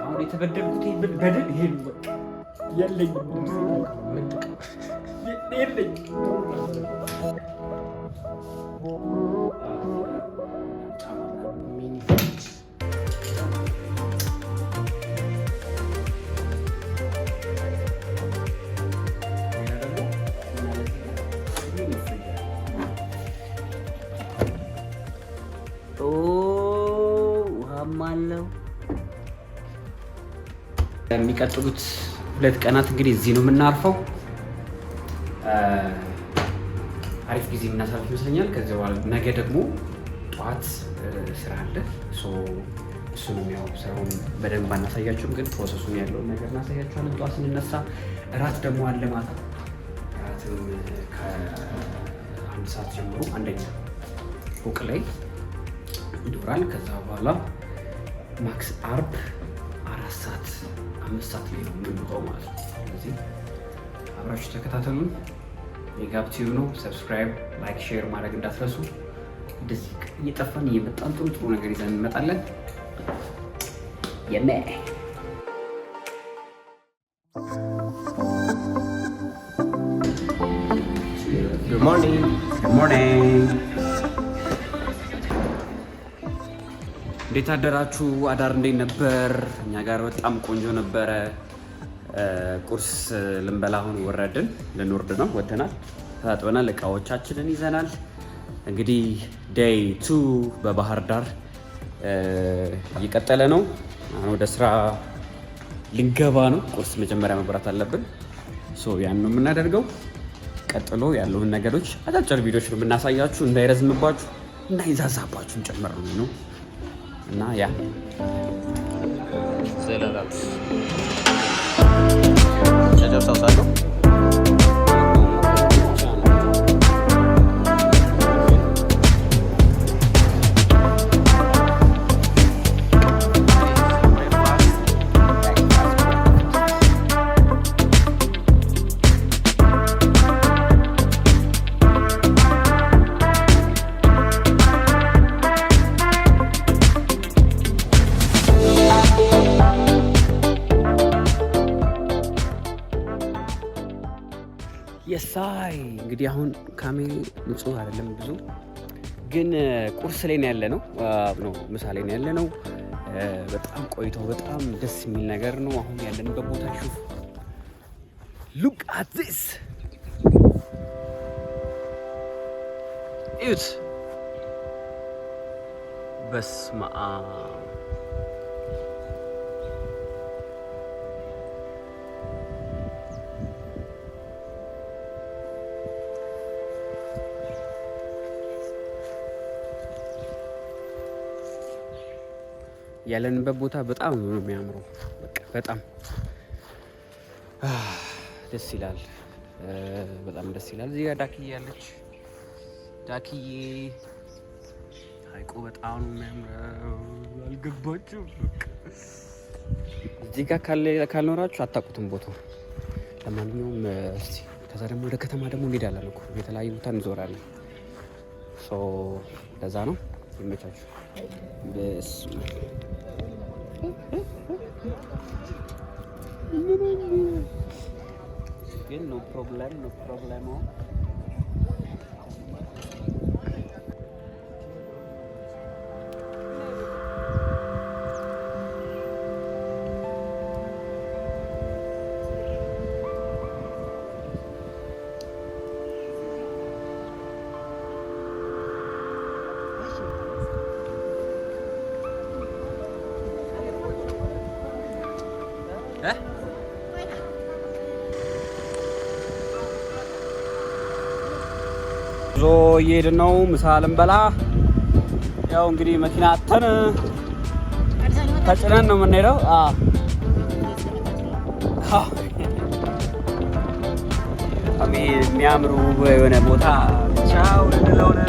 አሁን የተበደልኩት በደል ይሄ በቃ የለኝ የለኝ የሚቀጥሉት 2 ቀናት እንግዲህ እዚህ ነው የምናርፈው። አሪፍ ጊዜ የምናሳልፍ ይመስለኛል። ከዚያ በኋላ ነገ ደግሞ ጠዋት ስራ አለ። እሱንም ያው ስራውን በደንብ አናሳያችሁም፣ ግን ፕሮሰሱን ያለውን ነገር እናሳያችኋለን። ጠዋት ስንነሳ እራት ደግሞ አለ ማታ። እራትም ከ1 ሰዓት ጀምሮ አንደኛ ፎቅ ላይ ይኖራል። ከዛ በኋላ ማክስ አርብ 4 ሰዓት 5 ሰዓት ላይ ነው የምንወጣው ማለት ነው። ስለዚህ አብራችሁ ተከታተሉን። የጋብ ቲዩብ ነው። ሰብስክራይብ፣ ላይክ፣ ሼር ማድረግ እንዳትረሱ። እንደዚህ እየጠፋን እየመጣን ጥሩ ነገር ይዘን እንመጣለን። የሜ ጉድ ሞርኒንግ እንዴት አደራችሁ? አዳር እንዴት ነበር? እኛ ጋር በጣም ቆንጆ ነበረ። ቁርስ ልንበላ አሁን ወረድን። ልንወርድ ነው፣ ወጥተናል፣ ታጥበናል፣ እቃዎቻችንን ይዘናል። እንግዲህ ዴይ 2 በባህር ዳር እየቀጠለ ነው። አሁን ወደ ስራ ልንገባ ነው። ቁርስ መጀመሪያ መብራት አለብን። ያን ነው የምናደርገው። ቀጥሎ ያለውን ነገሮች አጫጭር ቪዲዮዎች ነው የምናሳያችሁ፣ እንዳይረዝምባችሁ እንዳይዛዛባችሁን ጨምር ነው እና ያ ዘለላት ጨጨብሳውሳለሁ። የሳይ እንግዲህ አሁን ካሜራ ንጹህ አይደለም ብዙ፣ ግን ቁርስ ላይ ነው ያለ ነው ምሳ ላይ ነው ያለ ነው። በጣም ቆይተው በጣም ደስ የሚል ነገር ነው። አሁን ያለንበት ቦታ ሹፍ ሉክ አት ዚስ እዩት። በስመ አብ ያለንበት ቦታ በጣም ነው የሚያምረው። በቃ በጣም ደስ ይላል። በጣም ደስ ይላል። እዚህ ጋር ዳክዬ ያለች፣ ዳክዬ ሀይቁ በጣም ነው የሚያምረው። አልገባችሁ? እዚህ ጋር ካልኖራችሁ አታውቁትም ቦታው። ለማንኛውም እስቲ ከዛ ደግሞ ወደ ከተማ ደግሞ እንሄዳለን እኮ የተለያዩ ቦታ እንዞራለን። ለዛ ነው። ይመቻችሁ። ግን ኖ ፕሮብለም ጉዞ እየሄድን ነው። ምሳ ልንበላ ያው እንግዲህ መኪና አተን ተጭነን ነው የምንሄደው። በጣም የሚያምሩ የሆነ ቦታ ቻው ልንለው ነው።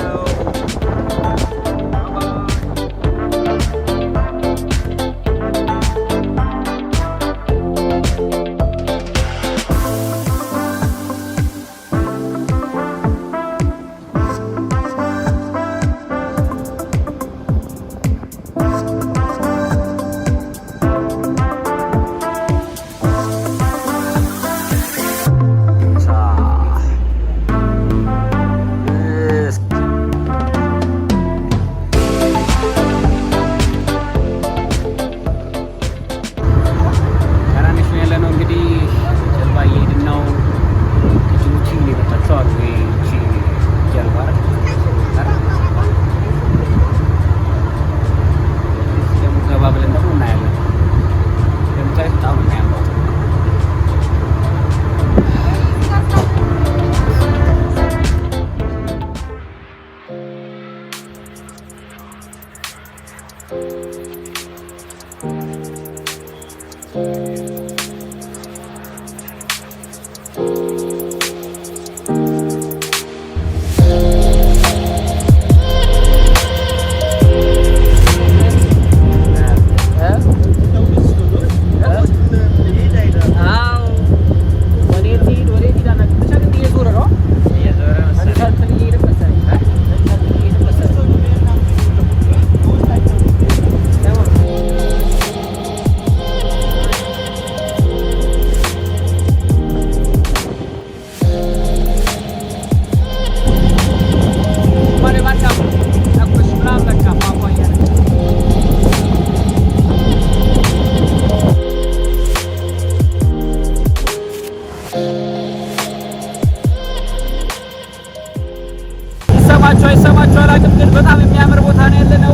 ይሰማችኋል አላውቅም፣ ግን በጣም የሚያምር ቦታ ነው ያለነው።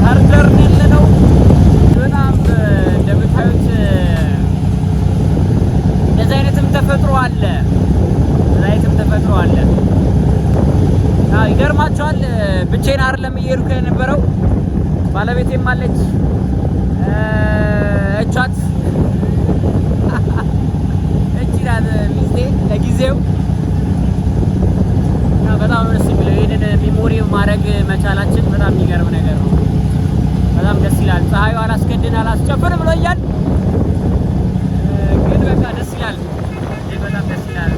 ሀርደር ነው ያለነው። በጣም እንደምታዩት እንደዚህ አይነትም ተፈጥሮ አለ። ይገርማችኋል። ብቻዬን አይደለም እየሄድኩ የነበረው፣ ባለቤቴም አለች። እቻት እቺራል ሚስቴ ለጊዜው በጣም ደስ የሚለው ይሄንን ሚሞሪ ማድረግ መቻላችን በጣም የሚገርም ነገር ነው። በጣም ደስ ይላል። ፀሐዩ አላስገድን አላስጨፍር ብሎኛል፣ ግን በቃ ደስ ይላል። በጣም ደስ ይላል።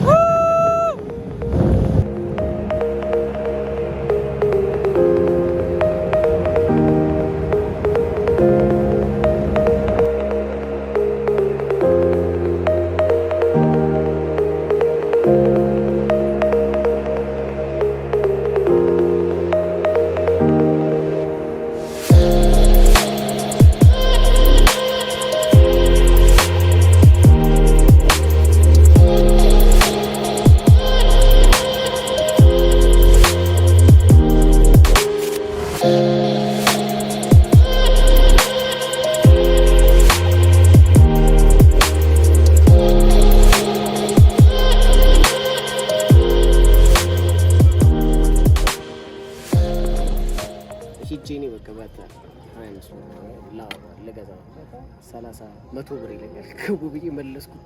ብር ይለኛል ከቡብዬ መለስኩት።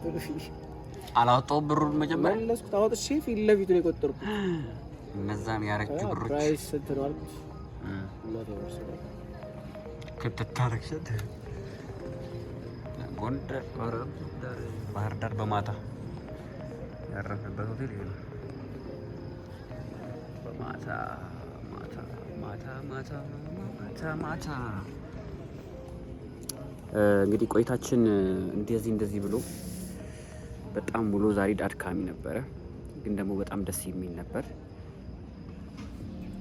አላወጣሁም ብሩን መጀመሪያ መለስኩት። አውጥቼ ፊት ለፊት ነው የቆጠርኩት። እነዛን ያረጁ ብሮች ፕራይስ ስንት ነው አልኩት። ከተታረክሸት ጎንደር ባህር ዳር በማታ ያረፈበት ሆቴል ይሄ ነው። በማታ ማታ ማታ ማታ ማታ ማታ እንግዲህ ቆይታችን እንደዚህ ብሎ በጣም ብሎ ዛሬ አድካሚ ነበረ፣ ግን ደግሞ በጣም ደስ የሚል ነበር።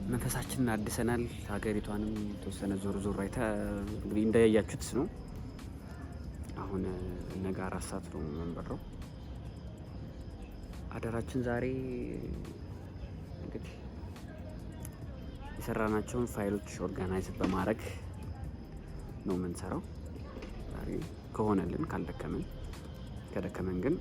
መንፈሳችንን አድሰናል። ሀገሪቷንም ተወሰነ ዞር አይተ እንግዲህ እንዳያያችሁት ነው። አሁን ነገ 4 ሰዓት ነው የምንበረው። አደራችን ዛሬ እንግዲህ የሰራናቸውን ፋይሎች ኦርጋናይዝ በማድረግ ነው የምንሰራው። ከሆነልን ካልደከመን፣ ከደከመን ግን